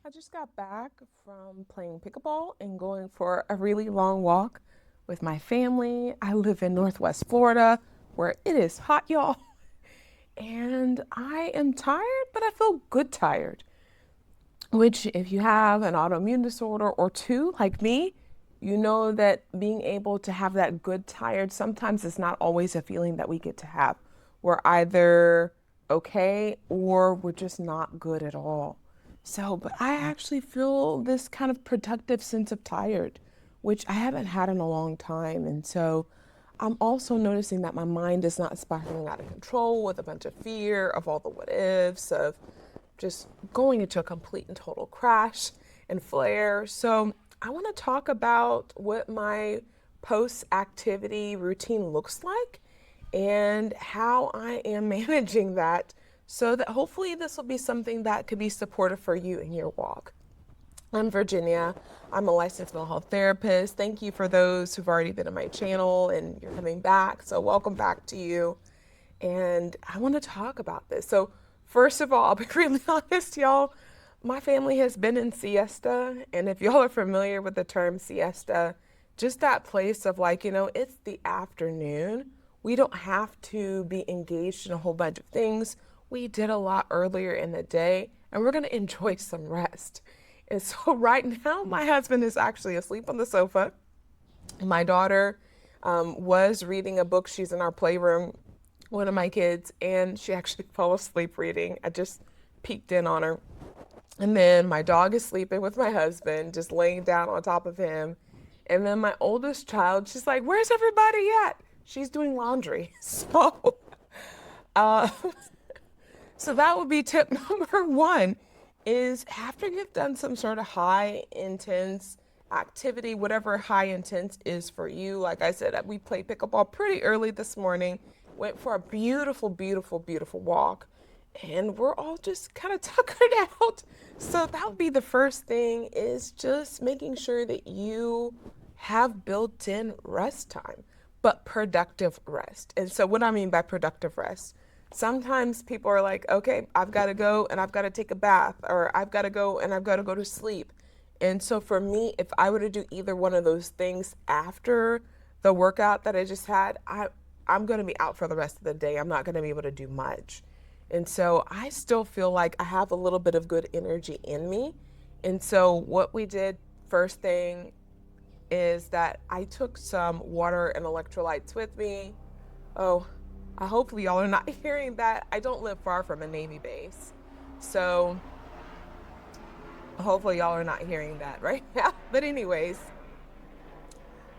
I just got back from playing pickleball and going for a really long walk with my family. I live in Northwest Florida where it is hot, y'all. And I am tired, but I feel good tired. Which, if you have an autoimmune disorder or two, like me, you know that being able to have that good tired sometimes is not always a feeling that we get to have. We're either okay or we're just not good at all. So, but I actually feel this kind of productive sense of tired, which I haven't had in a long time. And so I'm also noticing that my mind is not spiraling out of control with a bunch of fear of all the what ifs, of just going into a complete and total crash and flare. So I want to talk about what my post activity routine looks like and how I am managing that so that hopefully this will be something that could be supportive for you in your walk. I'm Virginia. I'm a licensed mental health therapist. Thank you for those who've already been on my channel and you're coming back. So welcome back to you. And I want to talk about this. So first of all, I'll be really honest, y'all. My family has been in siesta. And if y'all are familiar with the term siesta, just that place of like, it's the afternoon. We don't have to be engaged in a whole bunch of things. We did a lot earlier in the day, and we're going to enjoy some rest. And so right now, my husband is actually asleep on the sofa. My daughter was reading a book. She's in our playroom, one of my kids, and she actually fell asleep reading. I just peeked in on her. And then my dog is sleeping with my husband, just laying down on top of him. And then my oldest child, she's like, "Where's everybody at?" She's doing laundry. Uh, so that would be tip number one is after you've done some sort of high intense activity, whatever high intense is for you. Like I said, we played pickleball pretty early this morning, went for a beautiful, beautiful, beautiful walk, and we're all just kind of tuckered out. So that would be the first thing is just making sure that you have built in rest time, but productive rest. And so what I mean by productive rest, sometimes people are like, okay, I've got to go and I've got to take a bath, or I've got to go and I've got to go to sleep. And so for me, if I were to do either one of those things after the workout that I just had, I'm going to be out for the rest of the day. I'm not going to be able to do much. And so I still feel like I have a little bit of good energy in me. And so what we did first thing is that I took some water and electrolytes with me. Oh, hopefully y'all are not hearing that. I don't live far from a Navy base. So hopefully y'all are not hearing that right now. But anyways,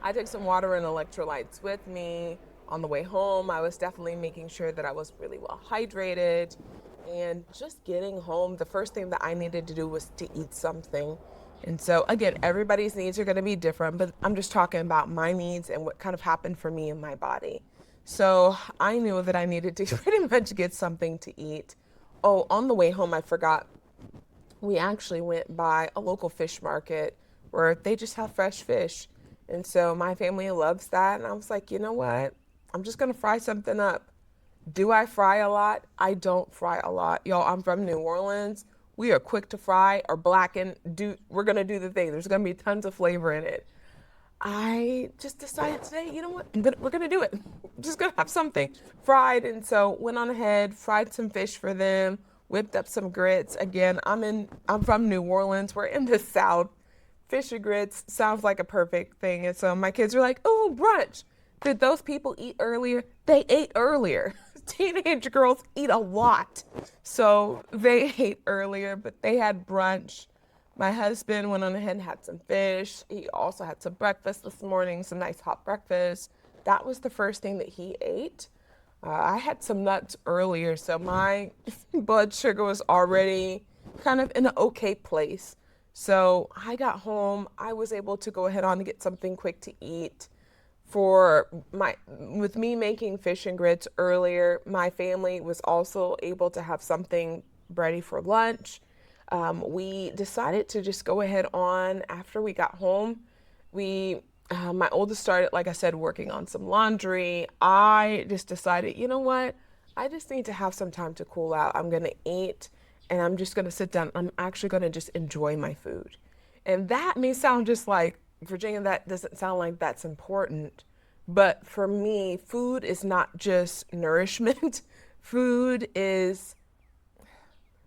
I took some water and electrolytes with me. On the way home, I was definitely making sure that I was really well hydrated. And just getting home, the first thing that I needed to do was to eat something. And so, again, everybody's needs are going to be different, but I'm just talking about my needs and what kind of happened for me in my body. So I knew that I needed to pretty much get something to eat. Oh, on the way home, I forgot. We actually went by a local fish market where they just have fresh fish. And so my family loves that. And I was like, you know what? I'm just going to fry something up. Do I fry a lot? I don't fry a lot. Y'all, I'm from New Orleans. We are quick to fry or blacken. We're going to do the thing. There's going to be tons of flavor in it. I just decided today, you know what? We're going to do it. I'm just going to have something fried. And so went on ahead, fried some fish for them, whipped up some grits. Again, I'm from New Orleans. We're in the South. Fish and grits sounds like a perfect thing. And so my kids were like, "Oh, brunch." Did those people eat earlier? They ate earlier. Teenage girls eat a lot. So they ate earlier, but they had brunch. My husband went on ahead and had some fish. He also had some breakfast this morning, some nice hot breakfast. That was the first thing that he ate. I had some nuts earlier, so my blood sugar was already kind of in an okay place. So I got home. I was able to go ahead on and get something quick to eat. With me making fish and grits earlier, my family was also able to have something ready for lunch. We decided to just go ahead on after we got home. My oldest started, like I said, working on some laundry. I just decided, you know what? I just need to have some time to cool out. I'm going to eat and I'm just going to sit down. I'm actually going to just enjoy my food. And that may sound just like, Virginia, that doesn't sound like that's important. But for me, food is not just nourishment. Food is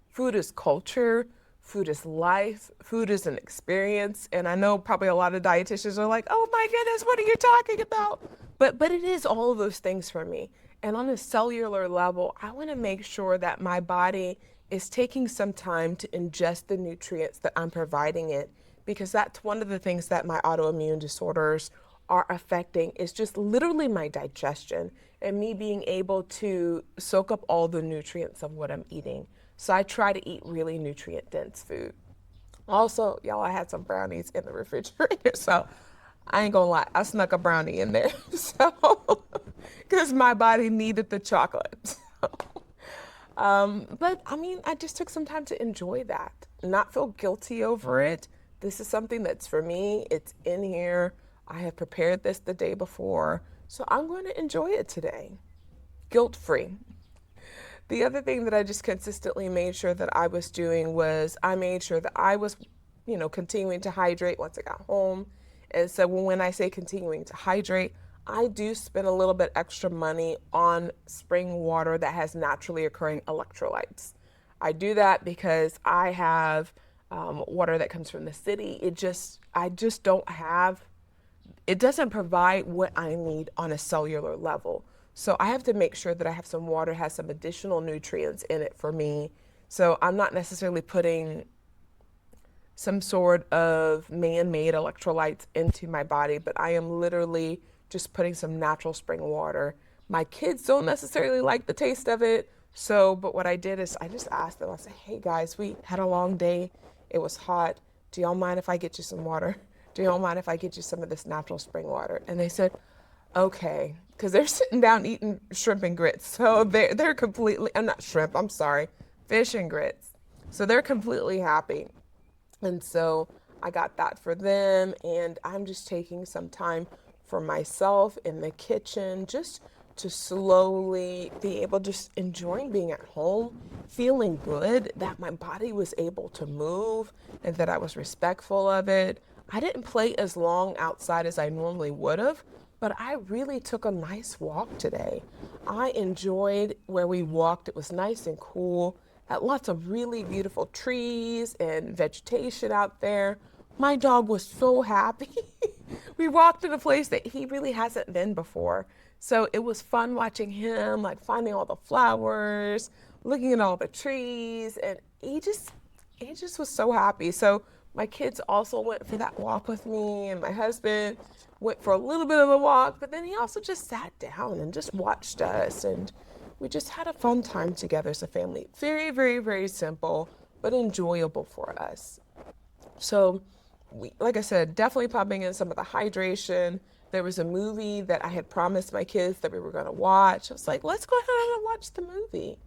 food is culture, food is life, food is an experience. And I know probably a lot of dietitians are like, "Oh my goodness, what are you talking about?" But it is all of those things for me. And on a cellular level, I want to make sure that my body is taking some time to ingest the nutrients that I'm providing it, because that's one of the things that my autoimmune disorders are affecting, is just literally my digestion and me being able to soak up all the nutrients of what I'm eating. So I try to eat really nutrient dense food. Also, y'all, I had some brownies in the refrigerator, so I ain't gonna lie, I snuck a brownie in there. So, because my body needed the chocolate. But I mean, I just took some time to enjoy that, not feel guilty over it. This is something that's for me, it's in here. I have prepared this the day before, so I'm going to enjoy it today, guilt free. The other thing that I just consistently made sure that I was doing was I made sure that I was, continuing to hydrate once I got home. And so when I say continuing to hydrate, I do spend a little bit extra money on spring water that has naturally occurring electrolytes. I do that because I have water that comes from the city. I just don't have, it doesn't provide what I need on a cellular level. So I have to make sure that I have some water, has some additional nutrients in it for me. So I'm not necessarily putting some sort of man-made electrolytes into my body, but I am literally just putting some natural spring water. My kids don't necessarily like the taste of it. So, but what I did is I just asked them, I said, "Hey guys, we had a long day. It was hot. Do y'all mind if I get you some water? Do y'all mind if I get you some of this natural spring water?" And they said, "Okay," because they're sitting down eating shrimp and grits. So they're completely, I'm not shrimp, I'm sorry, fish and grits. So they're completely happy. And so I got that for them, and I'm just taking some time for myself in the kitchen, just to slowly be able to just enjoying being at home, feeling good that my body was able to move and that I was respectful of it. I didn't play as long outside as I normally would have, but I really took a nice walk today. I enjoyed where we walked. It was nice and cool. Had lots of really beautiful trees and vegetation out there. My dog was so happy. We walked in a place that he really hasn't been before. So it was fun watching him, like finding all the flowers, looking at all the trees, and he just was so happy. So my kids also went for that walk with me, and my husband went for a little bit of a walk, but then he also just sat down and just watched us, and we just had a fun time together as a family. Very, very, very simple, but enjoyable for us. So like I said, definitely popping in some of the hydration. There was a movie that I had promised my kids that we were going to watch. I was like, let's go ahead and watch the movie.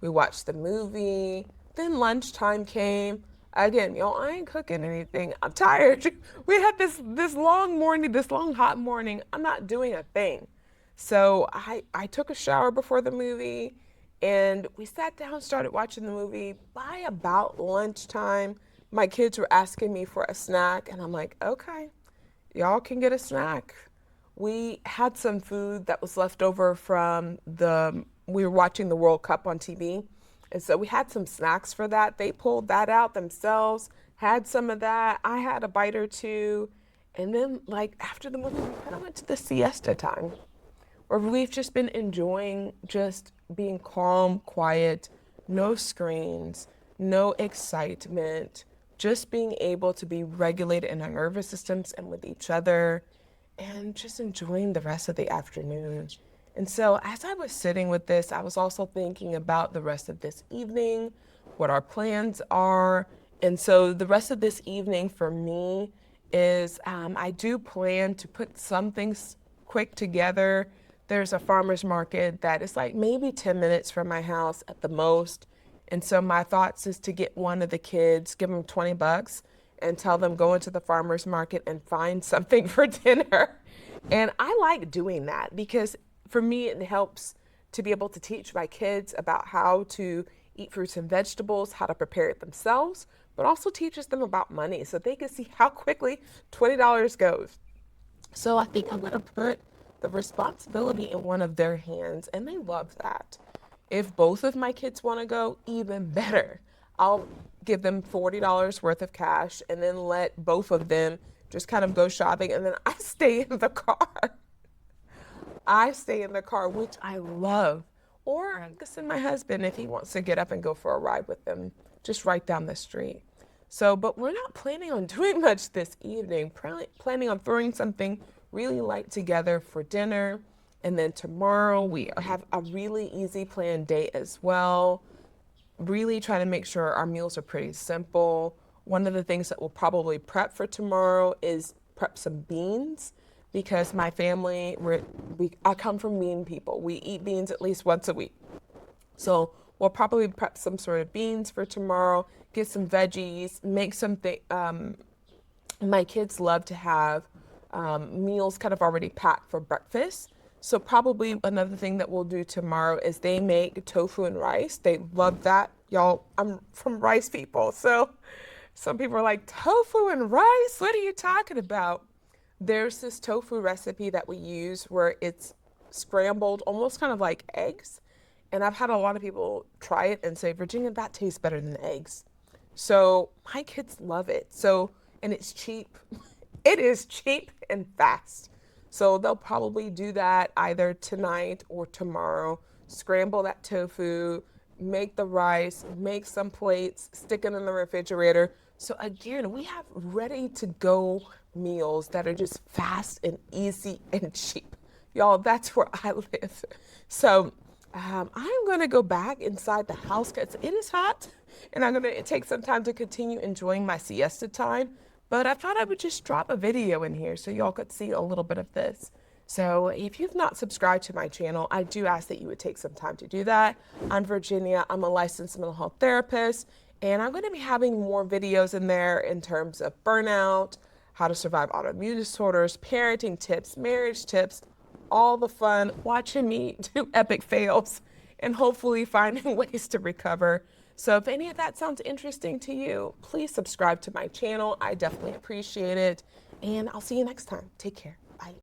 We watched the movie. Then lunchtime came. Again, I ain't cooking anything. I'm tired. We had this long morning, this long hot morning. I'm not doing a thing. So I took a shower before the movie, and we sat down, started watching the movie. By about lunchtime, my kids were asking me for a snack, and I'm like, okay, y'all can get a snack. We had some food that was left over from we were watching the World Cup on TV. And so we had some snacks for that. They pulled that out themselves, had some of that. I had a bite or two. And then like after the movie, we kind of went to the siesta time, where we've just been enjoying just being calm, quiet, no screens, no excitement, just being able to be regulated in our nervous systems and with each other, and just enjoying the rest of the afternoon. And so as I was sitting with this, I was also thinking about the rest of this evening, what our plans are. And so the rest of this evening for me is I do plan to put some things quick together. There's a farmer's market that is like maybe 10 minutes from my house at the most. And so my thoughts is to get one of the kids, give them $20 and tell them go into the farmer's market and find something for dinner. And I like doing that because for me, it helps to be able to teach my kids about how to eat fruits and vegetables, how to prepare it themselves, but also teaches them about money so they can see how quickly $20 goes. So I think I'm going to put the responsibility in one of their hands, and they love that. If both of my kids want to go, even better. I'll give them $40 worth of cash and then let both of them just kind of go shopping, and then I stay in the car. I stay in the car, which I love. Or I can send my husband if he wants to get up and go for a ride with them, just right down the street. So, but we're not planning on doing much this evening. Planning on throwing something really light together for dinner. And then tomorrow we have a really easy planned day as well. Really trying to make sure our meals are pretty simple. One of the things that we'll probably prep for tomorrow is prep some beans, because my family, I come from bean people. We eat beans at least once a week. So we'll probably prep some sort of beans for tomorrow, get some veggies, make something. My kids love to have meals kind of already packed for breakfast. So probably another thing that we'll do tomorrow is they make tofu and rice. They love that. Y'all, I'm from rice people. So some people are like, tofu and rice? What are you talking about? There's this tofu recipe that we use where it's scrambled, almost kind of like eggs. And I've had a lot of people try it and say, Virginia, that tastes better than eggs. So my kids love it. So, and it's cheap. It is cheap and fast. So they'll probably do that either tonight or tomorrow. Scramble that tofu, make the rice, make some plates, stick it in the refrigerator. So again, we have ready to go meals that are just fast and easy and cheap. Y'all, that's where I live. So I'm going to go back inside the house because it is hot, and I'm going to take some time to continue enjoying my siesta time. But I thought I would just drop a video in here so y'all could see a little bit of this. So if you've not subscribed to my channel, I do ask that you would take some time to do that. I'm Virginia. I'm a licensed mental health therapist, and I'm going to be having more videos in there in terms of burnout, how to survive autoimmune disorders, parenting tips, marriage tips, all the fun, watching me do epic fails, and hopefully finding ways to recover. So if any of that sounds interesting to you, please subscribe to my channel. I definitely appreciate it. And I'll see you next time. Take care.